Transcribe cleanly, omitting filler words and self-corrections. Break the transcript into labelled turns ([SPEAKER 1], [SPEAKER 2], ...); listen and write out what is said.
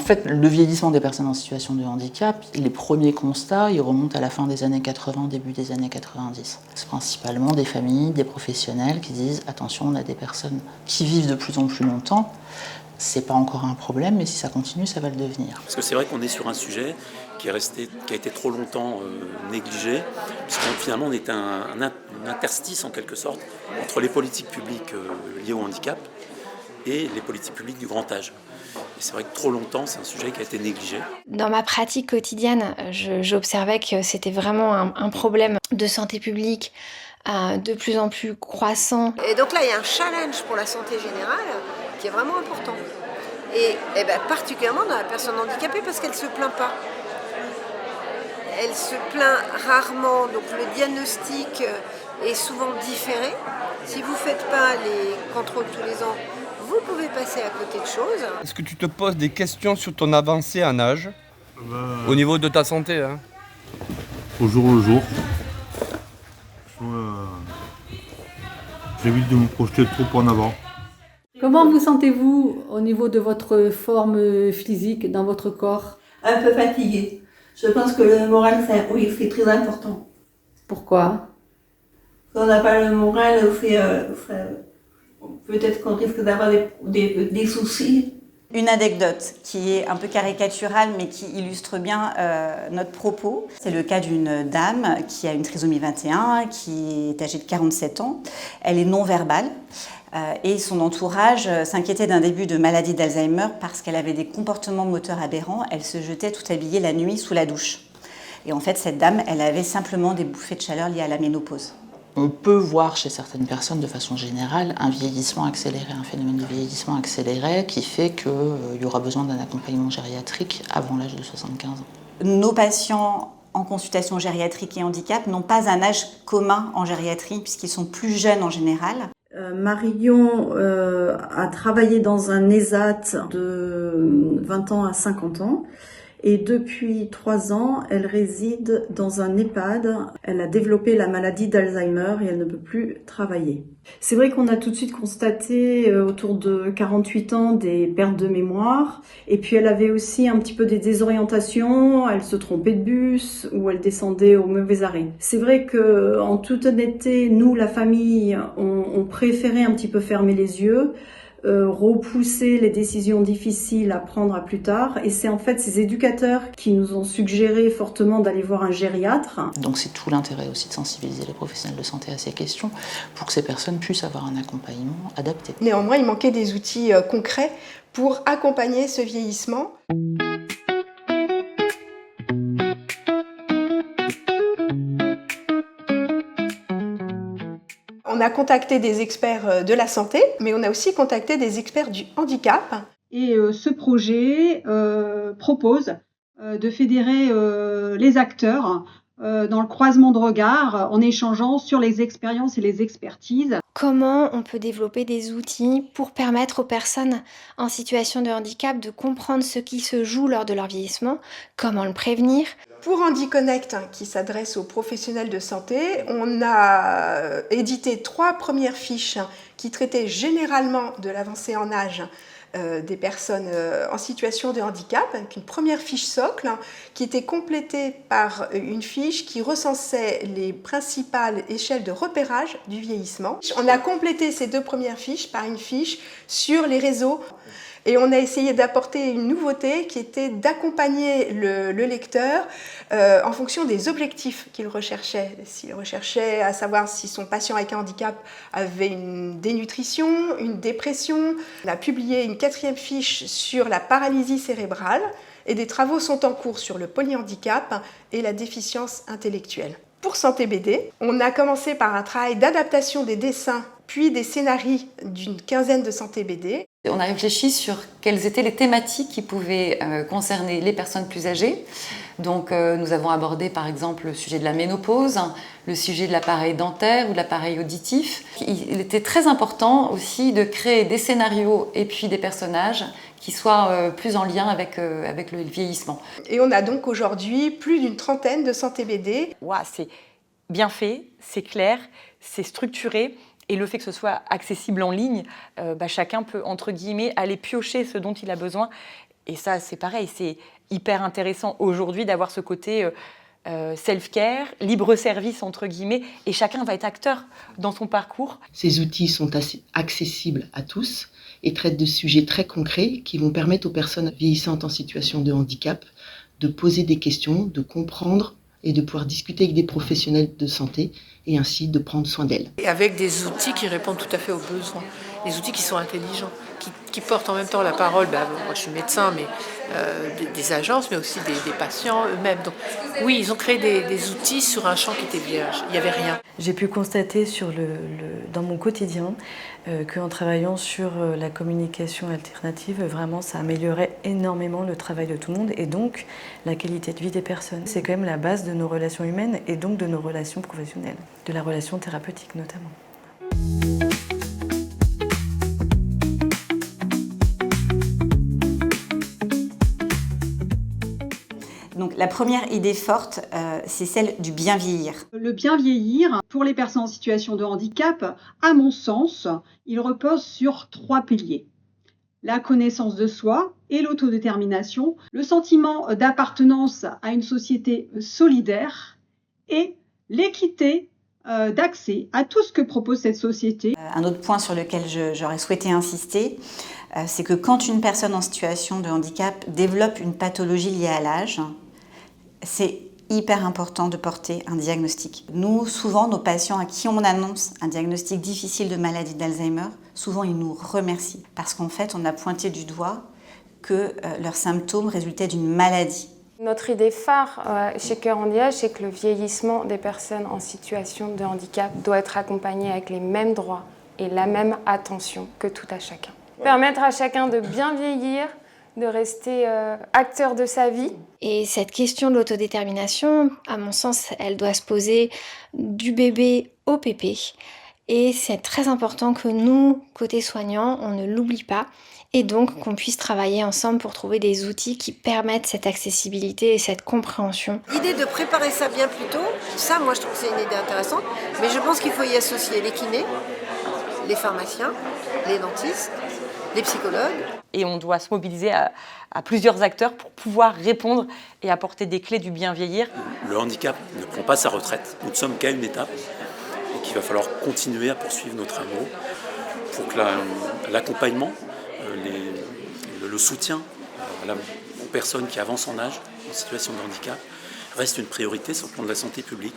[SPEAKER 1] fait, le vieillissement des personnes en situation de handicap, les premiers constats, ils remontent à la fin des années 80, début des années 90. C'est principalement des familles, des professionnels qui disent « attention, on a des personnes qui vivent de plus en plus longtemps, c'est pas encore un problème, mais si ça continue, ça va le devenir. »
[SPEAKER 2] Parce que c'est vrai qu'on est sur un sujet qui a été trop longtemps négligé, puisqu'on finalement on est un interstice en quelque sorte entre les politiques publiques liées au handicap et les politiques publiques du grand âge. Et c'est vrai que trop longtemps, c'est un sujet qui a été négligé.
[SPEAKER 3] Dans ma pratique quotidienne, j'observais que c'était vraiment un problème de santé publique de plus en plus croissant.
[SPEAKER 4] Et donc là, il y a un challenge pour la santé générale qui est vraiment important. Et particulièrement dans la personne handicapée parce qu'elle ne se plaint pas. Elle se plaint rarement, donc le diagnostic est souvent différé. Si vous ne faites pas les contrôles tous les ans, vous pouvez passer à côté de choses.
[SPEAKER 5] Est-ce que tu te poses des questions sur ton avancée en âge, au niveau de ta santé
[SPEAKER 6] Au jour le jour. J'évite de me projeter trop en avant.
[SPEAKER 7] Comment vous sentez-vous au niveau de votre forme physique dans votre corps?
[SPEAKER 8] Un peu fatiguée. Je pense que le moral, c'est très important.
[SPEAKER 7] Pourquoi?
[SPEAKER 8] Si on n'a pas le moral, peut-être qu'on risque d'avoir des soucis.
[SPEAKER 9] Une anecdote qui est un peu caricaturale mais qui illustre bien notre propos. C'est le cas d'une dame qui a une trisomie 21, qui est âgée de 47 ans. Elle est non-verbale et son entourage s'inquiétait d'un début de maladie d'Alzheimer parce qu'elle avait des comportements moteurs aberrants. Elle se jetait tout habillée la nuit sous la douche. Et en fait, cette dame, elle avait simplement des bouffées de chaleur liées à la ménopause.
[SPEAKER 1] On peut voir chez certaines personnes, de façon générale, un vieillissement accéléré, un phénomène de vieillissement accéléré qui fait qu'il y aura besoin d'un accompagnement gériatrique avant l'âge de 75 ans.
[SPEAKER 9] Nos patients en consultation gériatrique et handicap n'ont pas un âge commun en gériatrie puisqu'ils sont plus jeunes en général.
[SPEAKER 10] Marion a travaillé dans un ESAT de 20 ans à 50 ans. Et depuis 3 ans, elle réside dans un EHPAD. Elle a développé la maladie d'Alzheimer et elle ne peut plus travailler. C'est vrai qu'on a tout de suite constaté autour de 48 ans des pertes de mémoire. Et puis elle avait aussi un petit peu des désorientations. Elle se trompait de bus ou elle descendait au mauvais arrêt. C'est vrai que, en toute honnêteté, nous, la famille, on préférait un petit peu fermer les yeux. Repousser les décisions difficiles à prendre à plus tard. Et c'est en fait ces éducateurs qui nous ont suggéré fortement d'aller voir un gériatre.
[SPEAKER 1] Donc c'est tout l'intérêt aussi de sensibiliser les professionnels de santé à ces questions pour que ces personnes puissent avoir un accompagnement adapté.
[SPEAKER 11] Néanmoins, il manquait des outils concrets pour accompagner ce vieillissement. On a contacté des experts de la santé, mais on a aussi contacté des experts du handicap.
[SPEAKER 7] Et ce projet propose de fédérer les acteurs dans le croisement de regards en échangeant sur les expériences et les expertises.
[SPEAKER 3] Comment on peut développer des outils pour permettre aux personnes en situation de handicap de comprendre ce qui se joue lors de leur vieillissement, comment le prévenir.
[SPEAKER 11] Pour HandiConnect, qui s'adresse aux professionnels de santé, on a édité 3 premières fiches qui traitaient généralement de l'avancée en âge des personnes en situation de handicap, avec une première fiche socle qui était complétée par une fiche qui recensait les principales échelles de repérage du vieillissement. On a complété ces 2 premières fiches par une fiche sur les réseaux. Et on a essayé d'apporter une nouveauté qui était d'accompagner le lecteur en fonction des objectifs qu'il recherchait. S'il recherchait à savoir si son patient avec un handicap avait une dénutrition, une dépression. On a publié une 4e fiche sur la paralysie cérébrale et des travaux sont en cours sur le polyhandicap et la déficience intellectuelle. Pour Santé BD, on a commencé par un travail d'adaptation des dessins puis des scénarios d'une 15aine de Santé BD.
[SPEAKER 12] On a réfléchi sur quelles étaient les thématiques qui pouvaient concerner les personnes plus âgées. Donc nous avons abordé par exemple le sujet de la ménopause, le sujet de l'appareil dentaire ou de l'appareil auditif. Il était très important aussi de créer des scénarios et puis des personnages qui soient plus en lien avec le vieillissement.
[SPEAKER 11] Et on a donc aujourd'hui plus d'une 30aine de Santé BD.
[SPEAKER 13] Wow, c'est bien fait, c'est clair, c'est structuré. Et le fait que ce soit accessible en ligne, chacun peut, entre guillemets, aller piocher ce dont il a besoin Et ça, c'est pareil, c'est hyper intéressant aujourd'hui d'avoir ce côté self-care, libre service entre guillemets, et chacun va être acteur dans son parcours.
[SPEAKER 14] Ces outils sont accessibles à tous et traitent de sujets très concrets qui vont permettre aux personnes vieillissantes en situation de handicap de poser des questions, de comprendre et de pouvoir discuter avec des professionnels de santé et ainsi de prendre soin d'elles.
[SPEAKER 15] Et avec des outils qui répondent tout à fait aux besoins, des outils qui sont intelligents, qui portent en même temps la parole, moi je suis médecin, mais des agences, mais aussi des patients eux-mêmes. Donc oui, ils ont créé des outils sur un champ qui était vierge, il n'y avait rien.
[SPEAKER 16] J'ai pu constater dans mon quotidien qu'en travaillant sur la communication alternative, vraiment ça améliorait énormément le travail de tout le monde et donc la qualité de vie des personnes. C'est quand même la base de nos relations humaines et donc de nos relations professionnelles, de la relation thérapeutique notamment.
[SPEAKER 9] Donc la première idée forte, c'est celle du bien vieillir.
[SPEAKER 7] Le bien vieillir, pour les personnes en situation de handicap, à mon sens, il repose sur 3 piliers. La connaissance de soi et l'autodétermination, le sentiment d'appartenance à une société solidaire et l'équité d'accès à tout ce que propose cette société.
[SPEAKER 9] Un autre point sur lequel j'aurais souhaité insister, c'est que quand une personne en situation de handicap développe une pathologie liée à l'âge, c'est hyper important de porter un diagnostic. Nous, souvent, nos patients à qui on annonce un diagnostic difficile de maladie d'Alzheimer, souvent ils nous remercient parce qu'en fait, on a pointé du doigt que leurs symptômes résultaient d'une maladie.
[SPEAKER 17] Notre idée phare chez Cœur en Âge, c'est que le vieillissement des personnes en situation de handicap doit être accompagné avec les mêmes droits et la même attention que tout à chacun. Permettre à chacun de bien vieillir, de rester acteur de sa vie.
[SPEAKER 3] Et cette question de l'autodétermination, à mon sens, elle doit se poser du bébé au pépé. Et c'est très important que nous, côté soignants, on ne l'oublie pas. Et donc qu'on puisse travailler ensemble pour trouver des outils qui permettent cette accessibilité et cette compréhension.
[SPEAKER 4] L'idée de préparer ça bien plus tôt, ça moi je trouve que c'est une idée intéressante, mais je pense qu'il faut y associer les kinés, les pharmaciens, les dentistes, les psychologues.
[SPEAKER 13] Et on doit se mobiliser à plusieurs acteurs pour pouvoir répondre et apporter des clés du bien vieillir.
[SPEAKER 2] Le handicap ne prend pas sa retraite, nous ne sommes qu'à une étape et qu'il va falloir continuer à poursuivre nos travaux pour que l'accompagnement, le soutien aux personnes qui avancent en âge, en situation de handicap, reste une priorité sur le plan de la santé publique.